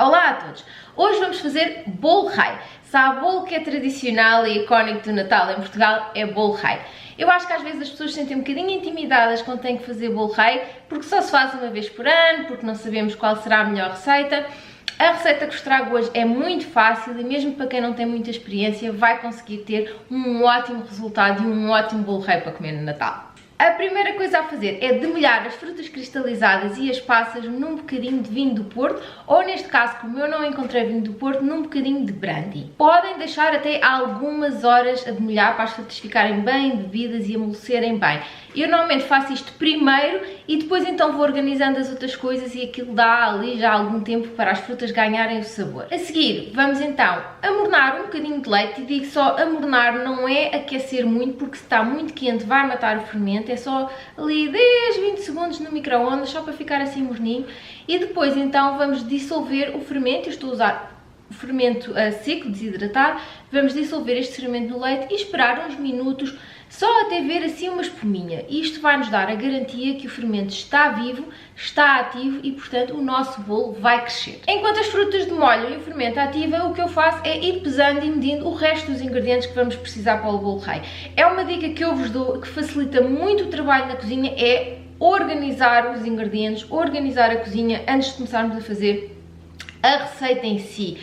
Olá a todos! Hoje vamos fazer bolo rei. Se há bolo que é tradicional e icónico do Natal em Portugal, é bolo rei. Eu acho que às vezes as pessoas se sentem um bocadinho intimidadas quando têm que fazer bolo rei, porque só se faz uma vez por ano, porque não sabemos qual será a melhor receita. A receita que vos trago hoje é muito fácil e mesmo para quem não tem muita experiência vai conseguir ter um ótimo resultado e um ótimo bolo rei para comer no Natal. A primeira coisa a fazer é demolhar as frutas cristalizadas e as passas num bocadinho de vinho do Porto, ou neste caso, como eu não encontrei vinho do Porto, num bocadinho de brandy. Podem deixar até algumas horas a demolhar para as frutas ficarem bem bebidas e amolecerem bem. Eu normalmente faço isto primeiro e depois então vou organizando as outras coisas e aquilo dá ali já algum tempo para as frutas ganharem o sabor. A seguir, vamos então amornar um bocadinho de leite, e digo só amornar, não é aquecer muito, porque se está muito quente vai matar o fermento, é só ali 10, 20 segundos no micro-ondas, só para ficar assim morninho. E depois então vamos dissolver o fermento, eu estou a usar o fermento seco, desidratado, vamos dissolver este fermento no leite e esperar uns minutos, só até ver assim uma espuminha. Isto vai nos dar a garantia que o fermento está vivo, está ativo e, portanto, o nosso bolo vai crescer. Enquanto as frutas demolham e o fermento ativa, o que eu faço é ir pesando e medindo o resto dos ingredientes que vamos precisar para o bolo rei. É uma dica que eu vos dou, que facilita muito o trabalho na cozinha, é organizar os ingredientes, organizar a cozinha antes de começarmos a fazer a receita em si.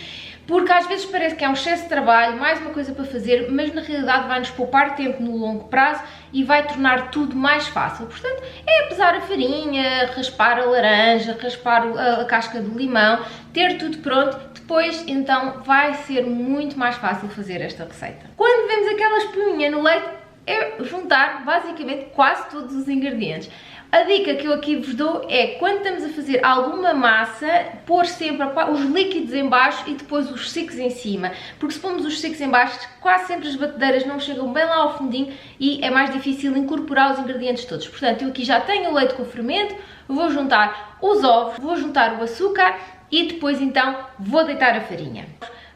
Porque às vezes parece que é um excesso de trabalho, mais uma coisa para fazer, mas na realidade vai-nos poupar tempo no longo prazo e vai tornar tudo mais fácil. Portanto, é pesar a farinha, raspar a laranja, raspar a casca do limão, ter tudo pronto, depois então vai ser muito mais fácil fazer esta receita. Quando vemos aquela espuminha no leite, é juntar basicamente quase todos os ingredientes. A dica que eu aqui vos dou é, quando estamos a fazer alguma massa, pôr sempre os líquidos em baixo e depois os secos em cima, porque se pomos os secos em baixo, quase sempre as batedeiras não chegam bem lá ao fundinho e é mais difícil incorporar os ingredientes todos. Portanto, eu aqui já tenho o leite com o fermento, vou juntar os ovos, vou juntar o açúcar e depois então vou deitar a farinha.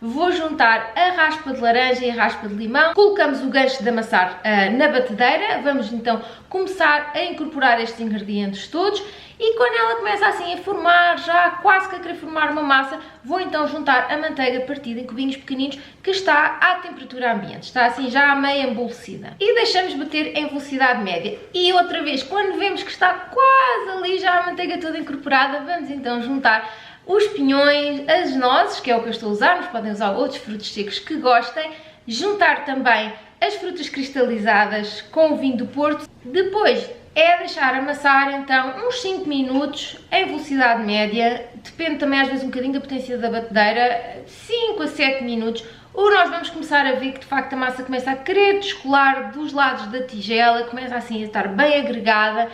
Vou juntar a raspa de laranja e a raspa de limão, colocamos o gancho de amassar na batedeira, vamos então começar a incorporar estes ingredientes todos e quando ela começa assim a formar, já quase que a querer formar uma massa, vou então juntar a manteiga partida em cubinhos pequeninos que está à temperatura ambiente, está assim já meio embolsida. E deixamos bater em velocidade média. E outra vez, quando vemos que está quase ali já a manteiga toda incorporada, vamos então juntar os pinhões, as nozes, que é o que eu estou a usar, mas podem usar outros frutos secos que gostem, juntar também as frutas cristalizadas com o vinho do Porto. Depois é deixar amassar então uns 5 minutos em velocidade média, depende também às vezes um bocadinho da potência da batedeira, 5 a 7 minutos, ou nós vamos começar a ver que de facto a massa começa a querer descolar dos lados da tigela, começa assim a estar bem agregada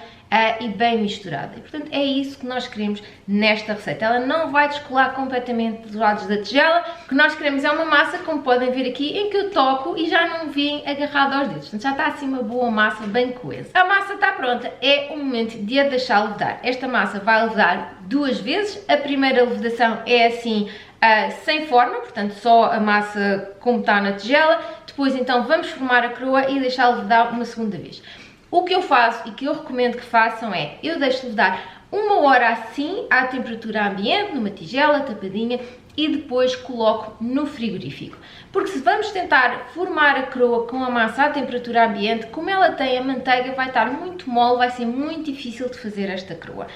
e bem misturada. E portanto é isso que nós queremos nesta receita. Ela não vai descolar completamente dos lados da tigela. O que nós queremos é uma massa, como podem ver aqui, em que eu toco e já não vem agarrada aos dedos. Portanto já está assim uma boa massa bem coesa. A massa está pronta, é o momento de a deixar levedar. Esta massa vai levedar 2 vezes. A primeira levedação é assim, sem forma, portanto só a massa como está na tigela. Depois então vamos formar a coroa e deixar levedar uma segunda vez. O que eu faço e que eu recomendo que façam é, eu deixo levedar 1 hora assim, à temperatura ambiente, numa tigela tapadinha, e depois coloco no frigorífico. Porque se vamos tentar formar a coroa com a massa à temperatura ambiente, como ela tem a manteiga, vai estar muito mole, vai ser muito difícil de fazer esta coroa.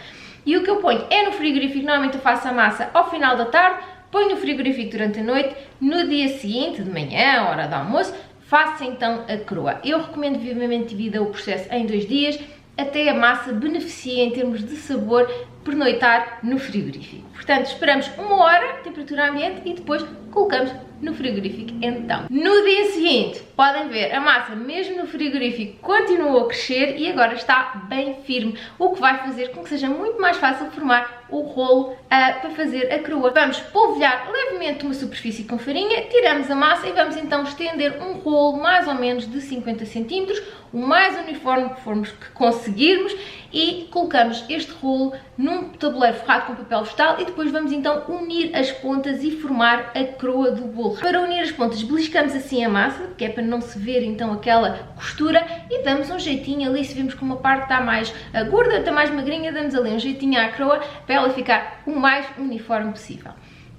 E o que eu ponho é no frigorífico, normalmente eu faço a massa ao final da tarde, ponho no frigorífico durante a noite, no dia seguinte, de manhã, hora do almoço, faça então a coroa. Eu recomendo vivamente dividam o processo em 2 dias, até a massa beneficia em termos de sabor pernoitar no frigorífico. Portanto, esperamos 1 hora, temperatura ambiente, e depois colocamos no frigorífico então. No dia seguinte, podem ver, a massa mesmo no frigorífico continuou a crescer e agora está bem firme, o que vai fazer com que seja muito mais fácil formar o rolo para fazer a coroa. Vamos polvilhar levemente uma superfície com farinha, tiramos a massa e vamos então estender um rolo mais ou menos de 50 cm, o mais uniforme que conseguirmos, e colocamos este rolo num tabuleiro forrado com papel vegetal e depois vamos então unir as pontas e formar a coroa do bolo. Para unir as pontas beliscamos assim a massa, que é para não se ver então aquela costura, e damos um jeitinho ali, se vemos que uma parte está mais gorda, está mais magrinha, damos ali um jeitinho à coroa para ela ficar o mais uniforme possível.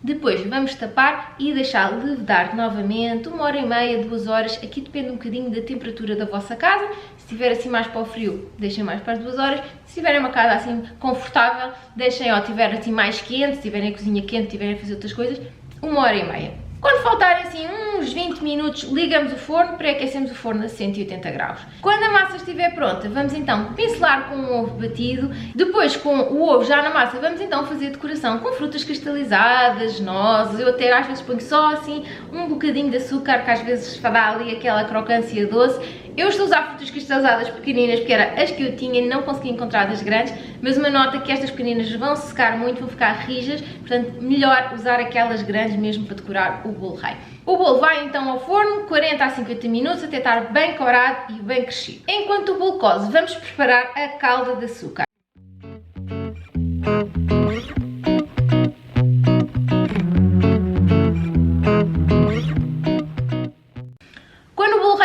Depois vamos tapar e deixar levedar novamente 1h30, 2 horas, aqui depende um bocadinho da temperatura da vossa casa. Se estiver assim mais para o frio, deixem mais para as 2 horas. Se tiverem uma casa assim confortável, deixem, ou tiver assim mais quente, se tiverem a cozinha quente, se tiverem a fazer outras coisas, 1h30. Quando faltarem assim uns 20 minutos, ligamos o forno, pré-aquecemos o forno a 180 graus. Quando a massa estiver pronta, vamos então pincelar com um ovo batido. Depois, com o ovo já na massa, vamos então fazer decoração com frutas cristalizadas, nozes. Eu até às vezes ponho só assim um bocadinho de açúcar, que às vezes dá ali aquela crocância doce. Eu estou a usar frutas cristalizadas pequeninas porque era as que eu tinha e não consegui encontrar das grandes, mas uma nota é que estas pequeninas vão secar muito, vão ficar rijas, portanto melhor usar aquelas grandes mesmo para decorar o bolo rei. O bolo vai então ao forno 40 a 50 minutos até estar bem corado e bem crescido. Enquanto o bolo coze, vamos preparar a calda de açúcar.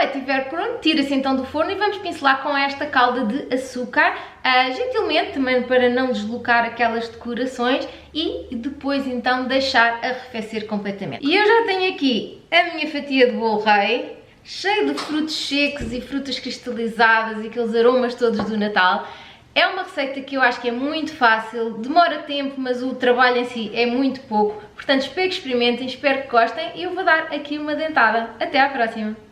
Estiver pronto, tira-se então do forno e vamos pincelar com esta calda de açúcar, gentilmente, também para não deslocar aquelas decorações, e depois então deixar arrefecer completamente. E eu já tenho aqui a minha fatia de bolo rei, cheio de frutos secos e frutas cristalizadas e aqueles aromas todos do Natal. É uma receita que eu acho que é muito fácil, demora tempo, mas o trabalho em si é muito pouco. Portanto, espero que experimentem, espero que gostem e eu vou dar aqui uma dentada. Até à próxima!